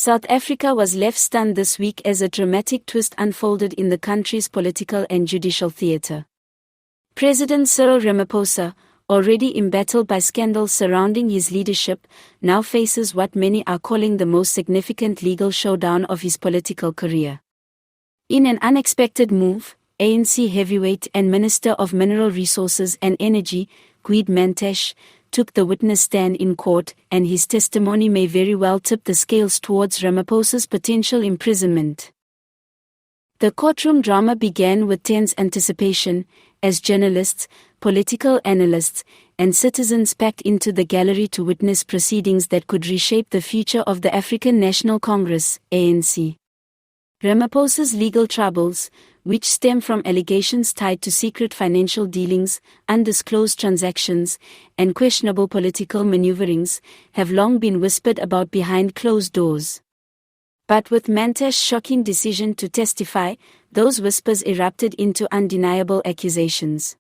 South Africa was left stunned this week as a dramatic twist unfolded in the country's political and judicial theatre. President Cyril Ramaphosa, already embattled by scandals surrounding his leadership, now faces what many are calling the most significant legal showdown of his political career. In an unexpected move, ANC heavyweight and Minister of Mineral Resources and Energy, Gwede Mantashe, took the witness stand in court, and his testimony may very well tip the scales towards Ramaphosa's potential imprisonment. The courtroom drama began with tense anticipation, as journalists, political analysts, and citizens packed into the gallery to witness proceedings that could reshape the future of the African National Congress, ANC. Ramaphosa's legal troubles, which stem from allegations tied to secret financial dealings, undisclosed transactions, and questionable political maneuverings, have long been whispered about behind closed doors. But with Mantashe's shocking decision to testify, those whispers erupted into undeniable accusations.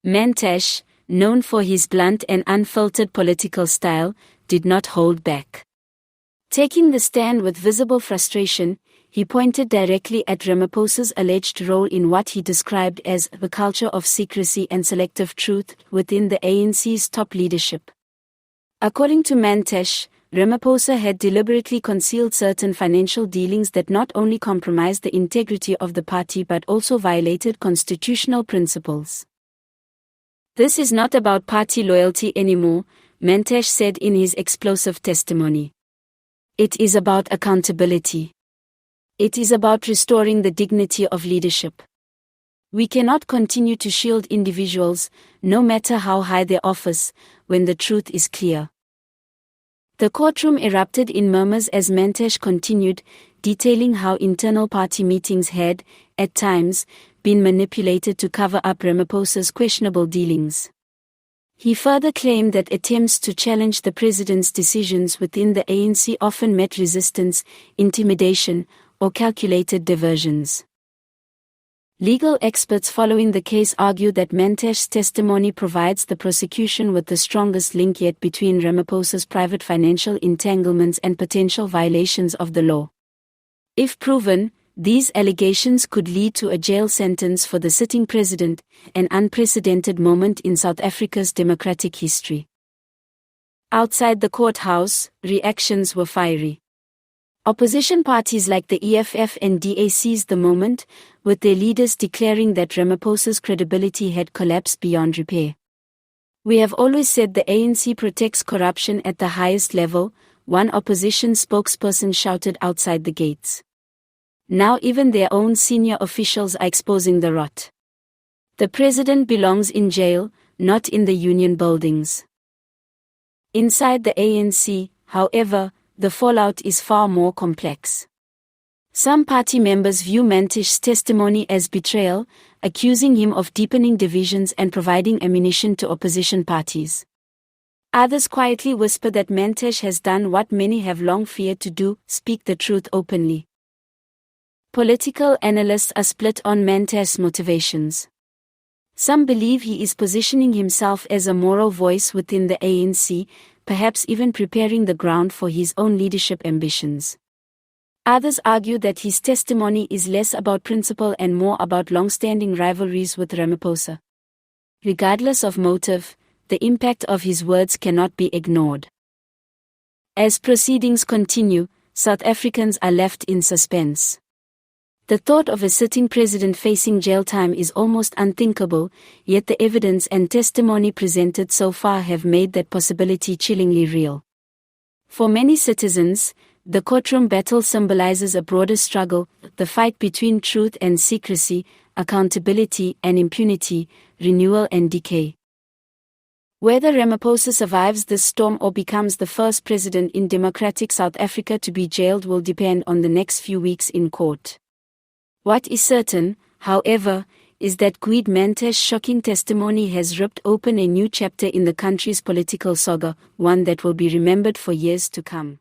Mantashe, known for his blunt and unfiltered political style, did not hold back. Taking the stand with visible frustration, he pointed directly at Ramaphosa's alleged role in what he described as the culture of secrecy and selective truth within the ANC's top leadership. According to Mantashe, Ramaphosa had deliberately concealed certain financial dealings that not only compromised the integrity of the party but also violated constitutional principles. "This is not about party loyalty anymore," Mantashe said in his explosive testimony. "It is about accountability. It is about restoring the dignity of leadership. We cannot continue to shield individuals, no matter how high their office, when the truth is clear." The courtroom erupted in murmurs as Mantashe continued, detailing how internal party meetings had, at times, been manipulated to cover up Ramaphosa's questionable dealings. He further claimed that attempts to challenge the president's decisions within the ANC often met resistance, intimidation, or calculated diversions. Legal experts following the case argue that Mantashe's testimony provides the prosecution with the strongest link yet between Ramaphosa's private financial entanglements and potential violations of the law. If proven, these allegations could lead to a jail sentence for the sitting president, an unprecedented moment in South Africa's democratic history. Outside the courthouse, reactions were fiery. Opposition parties like the EFF and DA seized the moment, with their leaders declaring that Ramaphosa's credibility had collapsed beyond repair. "We have always said the ANC protects corruption at the highest level," one opposition spokesperson shouted outside the gates. "Now even their own senior officials are exposing the rot. The president belongs in jail, not in the union buildings." Inside the ANC, however, the fallout is far more complex. Some party members view Mantashe's testimony as betrayal, accusing him of deepening divisions and providing ammunition to opposition parties. Others quietly whisper that Mantashe has done what many have long feared to do: speak the truth openly. Political analysts are split on Mantashe's motivations. Some believe he is positioning himself as a moral voice within the ANC, perhaps even preparing the ground for his own leadership ambitions. Others argue that his testimony is less about principle and more about long-standing rivalries with Ramaphosa. Regardless of motive, the impact of his words cannot be ignored. As proceedings continue, South Africans are left in suspense. The thought of a sitting president facing jail time is almost unthinkable, yet the evidence and testimony presented so far have made that possibility chillingly real. For many citizens, the courtroom battle symbolizes a broader struggle, the fight between truth and secrecy, accountability and impunity, renewal and decay. Whether Ramaphosa survives this storm or becomes the first president in democratic South Africa to be jailed will depend on the next few weeks in court. What is certain, however, is that Gwede Mantashe's shocking testimony has ripped open a new chapter in the country's political saga, one that will be remembered for years to come.